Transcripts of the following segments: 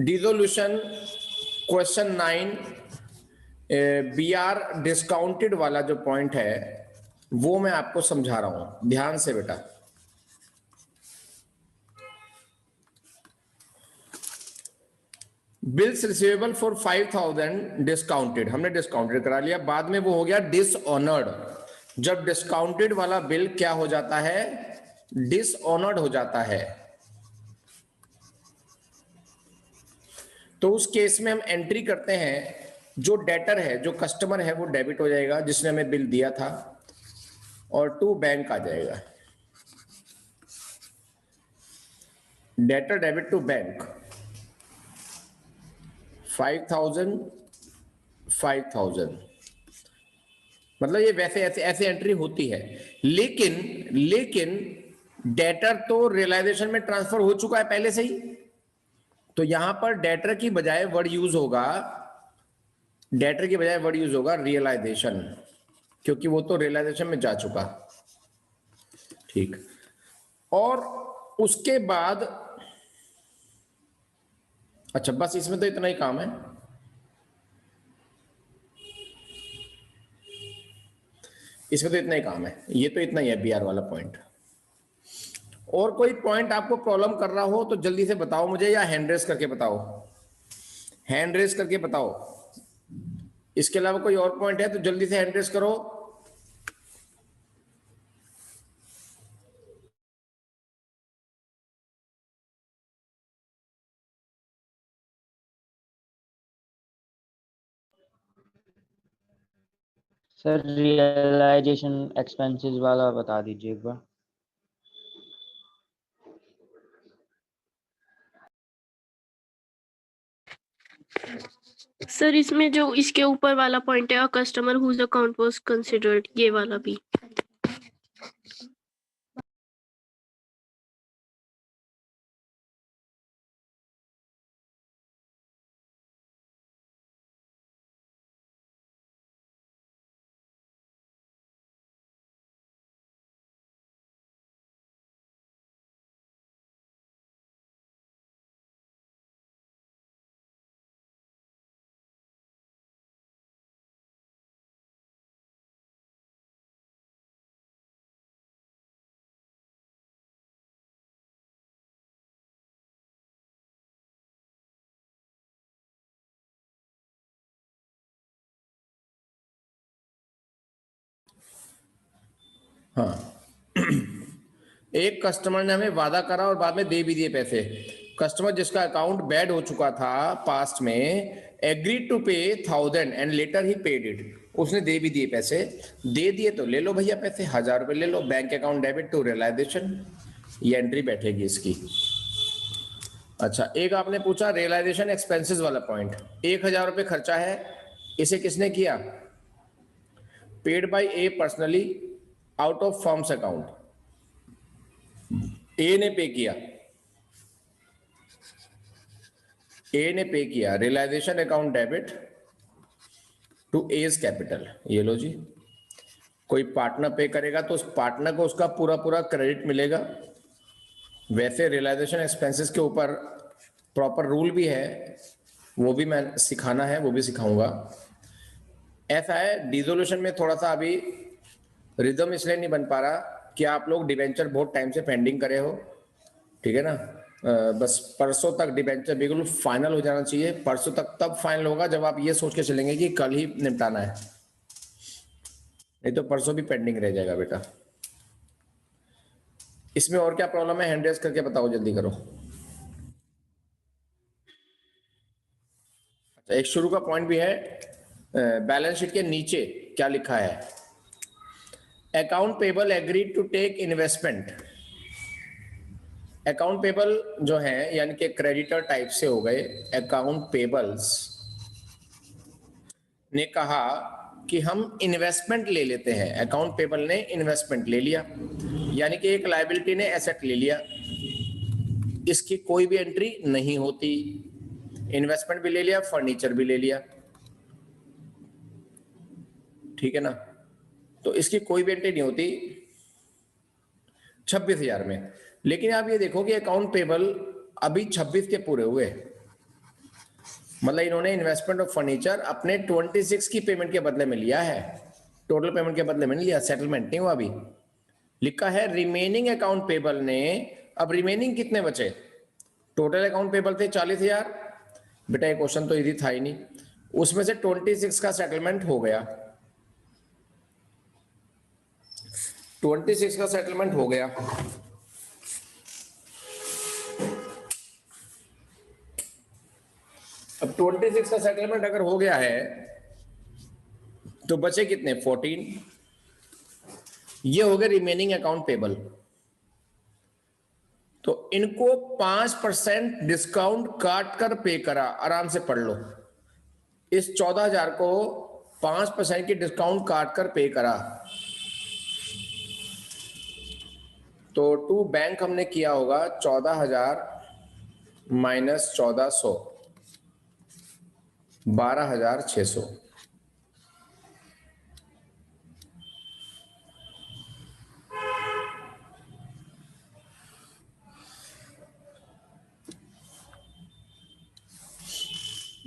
Dissolution question 9 B R discounted वाला जो point है वो मैं आपको समझा रहा हूं, ध्यान से बेटा। बिल्स रिसीवेबल फॉर 5000 डिस्काउंटेड, हमने डिस्काउंटेड करा लिया, बाद में वो हो गया डिसऑनर्ड। जब डिस्काउंटेड वाला बिल क्या हो जाता है, डिसऑनर्ड हो जाता है, तो उस केस में हम एंट्री करते हैं, जो डेटर है, जो कस्टमर है, वो डेबिट हो जाएगा जिसने हमें बिल दिया था, और टू बैंक आ जाएगा, डेटर डेबिट टू बैंक 5000 मतलब ये वैसे ऐसे एंट्री होती है। लेकिन डेटर तो रियलाइजेशन में ट्रांसफर हो चुका है पहले से ही, तो यहां पर डेटर की बजाय वर्ड यूज होगा, रियलाइजेशन, क्योंकि वो तो रियलाइजेशन में जा चुका। ठीक, और उसके बाद अच्छा बस इसमें तो इतना ही काम है। ये तो इतना ही है बीआर वाला पॉइंट। और कोई पॉइंट आपको प्रॉब्लम कर रहा हो तो जल्दी से बताओ मुझे, या हैंड रेस करके बताओ। इसके अलावा कोई और पॉइंट है तो जल्दी से हैंड रेस करो। सर रियलाइजेशन एक्सपेंसेस वाला बता दीजिए एक बार। सर इसमें जो इसके ऊपर वाला पॉइंट है, customer whose account was considered, ये वाला भी। हाँ एक कस्टमर ने हमें वादा करा और बाद में दे भी दिए पैसे। कस्टमर जिसका अकाउंट बैड हो चुका था पास्ट में, एग्रीड टू पे 1000 and later he paid it, उसने दे भी दिए पैसे, दे दिए तो ले लो भैया पैसे, 1000 रुपए ले लो, bank account debit to realization, ये एंट्री बैठेगी इसकी। अच्छा, एक आपने पूछा रियलाइजेशन एक्सपेंसेस वाला पॉइंट, 1000 रुपए खर्चा है, इसे किसने किया, paid by A personally out of firm's account, A ने पे किया, realization account debit to A's capital, ये लो जी। कोई पार्टनर पे करेगा तो उस पार्टनर को उसका पूरा क्रेडिट मिलेगा। वैसे रियलाइजेशन एक्सपेंसेस के ऊपर प्रॉपर रूल भी है, वो भी मैं सिखाना है, वो भी सिखाऊंगा। ऐसा है डिसोल्यूशन में थोड़ा सा अभी रिदम इसलिए नहीं बन पा रहा कि आप लोग डिबेंचर बहुत टाइम से पेंडिंग करे हो, ठीक है ना। बस परसों तक डिबेंचर बिल्कुल फाइनल हो जाना चाहिए। परसों तक तब फाइनल होगा जब आप ये सोच के चलेंगे कि कल ही निपटाना है, नहीं तो परसों भी पेंडिंग रह जाएगा बेटा। इसमें और क्या प्रॉब्लम है, हैंड रेस करके बताओ, जल्दी करो। अच्छा, एक शुरू का पॉइंट भी है, बैलेंस शीट के नीचे क्या लिखा है, account payable agreed to take investment. Account payable जो है यानी कि क्रेडिटर टाइप से हो गए, अकाउंट पेबल्स ने कहा कि हम इन्वेस्टमेंट ले लेते हैं। अकाउंट पेबल ने इन्वेस्टमेंट ले लिया, यानी कि एक लायबिलिटी ने एसेट ले लिया, इसकी कोई भी एंट्री नहीं होती। इन्वेस्टमेंट भी ले लिया, फर्नीचर भी ले लिया, ठीक है ना, तो इसकी कोई भी एंट्री नहीं होती 26,000 में। लेकिन आप ये देखो कि अकाउंट पेबल अभी 26 के पूरे हुए, मतलब इन्होंने इन्वेस्टमेंट ऑफ फर्नीचर अपने 26 की पेमेंट के बदले में लिया है, टोटल पेमेंट के बदले में नहीं लिया, सेटलमेंट नहीं हुआ अभी। लिखा है रिमेनिंग अकाउंट पेबल ने, अब रिमेनिंग कितने बचे, टोटल अकाउंट पेबल थे 40,000, बेटा ये क्वेश्चन तो इजी था ही नहीं, उसमें से 26 का सेटलमेंट हो गया, 26 का सेटलमेंट हो गया। अब 26 का सेटलमेंट अगर हो गया है तो बचे कितने, 14। ये हो गए रिमेनिंग अकाउंट पेबल। तो इनको 5% डिस्काउंट काट कर पे करा, आराम से पढ़ लो, इस 14,000 को 5% की डिस्काउंट काट कर पे करा। तो टू बैंक हमने किया होगा 14,000 माइनस 1400, 12,600।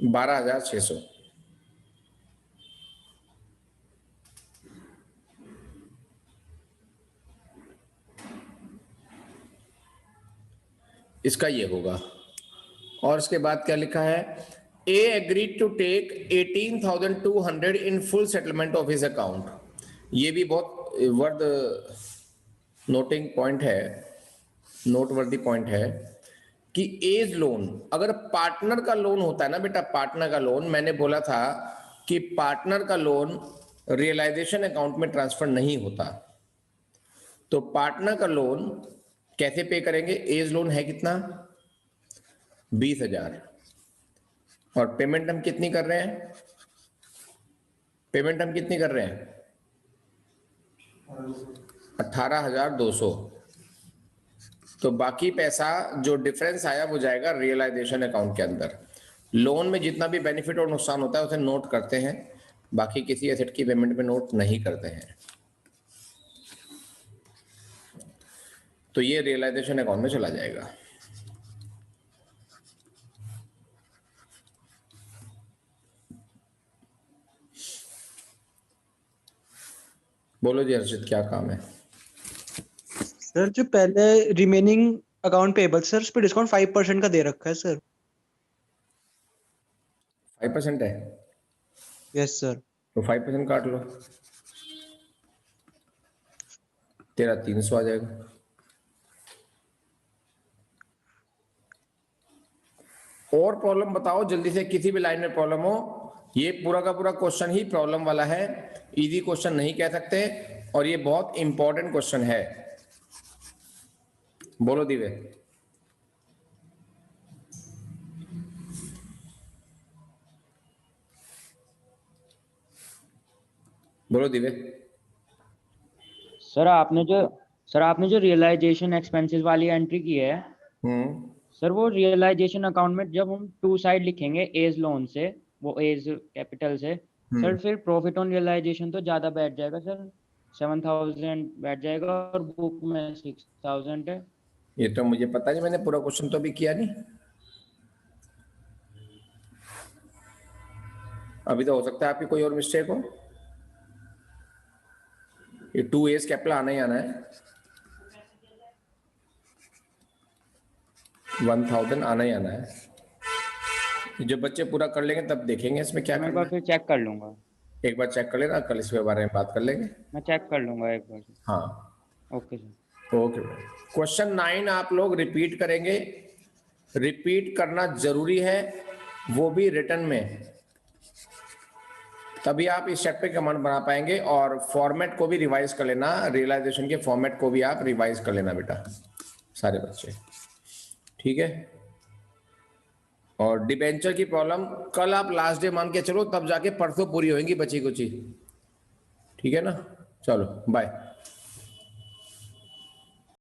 $12,600। इसका ये होगा। और इसके बाद क्या लिखा है, A agreed to take 18,200 in full settlement of his account. ये भी बहुत वर्थ नोटिंग पॉइंट है, नोटवर्दी पॉइंट है कि एज लोन, अगर पार्टनर का लोन होता है ना बेटा, पार्टनर का लोन, मैंने बोला था कि पार्टनर का लोन रियलाइजेशन अकाउंट में ट्रांसफर नहीं होता, तो पार्टनर का लोन कैसे पे करेंगे, एज लोन है कितना, 20,000, और पेमेंट हम कितनी कर रहे हैं, पेमेंट हम कितनी कर रहे हैं, 18,200। तो बाकी पैसा जो डिफरेंस आया वो जाएगा रियलाइजेशन अकाउंट के अंदर। लोन में जितना भी बेनिफिट और नुकसान होता है उसे नोट करते हैं, बाकी किसी एसेट की पेमेंट में नोट नहीं करते हैं। तो ये रियलाइजेशन अकाउंट में चला जाएगा। बोलो जी हर्षित, क्या काम है। सर जो पहले रिमेनिंग अकाउंट पेबल सर, उस पर डिस्काउंट 5% का दे रखा है सर। 5% है, यस सर। तो 5% काट लो, तेरा 300 आ जाएगा। और प्रॉब्लम बताओ जल्दी से, किसी भी लाइन में प्रॉब्लम हो, ये पूरा का पूरा क्वेश्चन ही प्रॉब्लम वाला है, इजी क्वेश्चन नहीं कह सकते, और ये बहुत इंपॉर्टेंट क्वेश्चन है। बोलो दिव्य। बोलो दिव्य। सर आपने जो रियलाइजेशन एक्सपेंसेस वाली एंट्री की है, सर वो रियलाइजेशन अकाउंट में जब हम टू साइड लिखेंगे एज लोन से, वो एज कैपिटल से, सर फिर प्रॉफिट ऑन रियलाइजेशन तो ज्यादा बैठ जाएगा सर, 7,000 बैठ जाएगा और बुक में 6,000 है। ये तो मुझे पता नहीं, मैंने पूरा क्वेश्चन तो अभी किया नहीं, अभी तो हो सकता है आपकी कोई और मिस्टेक हो। ये 2 एज कैपिटल आना ही आना है, 1,000 आना ही आना है। जब बच्चे पूरा कर लेंगे तब देखेंगे इसमें क्या मैं एक करना बार फिर चेक कर लूंगा। है। एक बार चेक कर लेना, कल इसके बारे में बात कर लेंगे। मैं चेक कर लूंगा एक बार। हाँ ओके सर। ओके। क्वेश्चन 9 आप लोग रिपीट करेंगे, रिपीट करना जरूरी है, वो भी रिटर्न में, तभी आप इस चैप्टर के कमांड बना पाएंगे। और फॉर्मेट को भी रिवाइज कर लेना, रियलाइजेशन के फॉर्मेट को भी आप रिवाइज कर लेना बेटा, सारे बच्चे, ठीक है। और डिबेंचर की प्रॉब्लम कल आप लास्ट डे मान के चलो, तब जाके परसों पूरी होंगी बची कुछ ही, ठीक है ना। चलो बाय।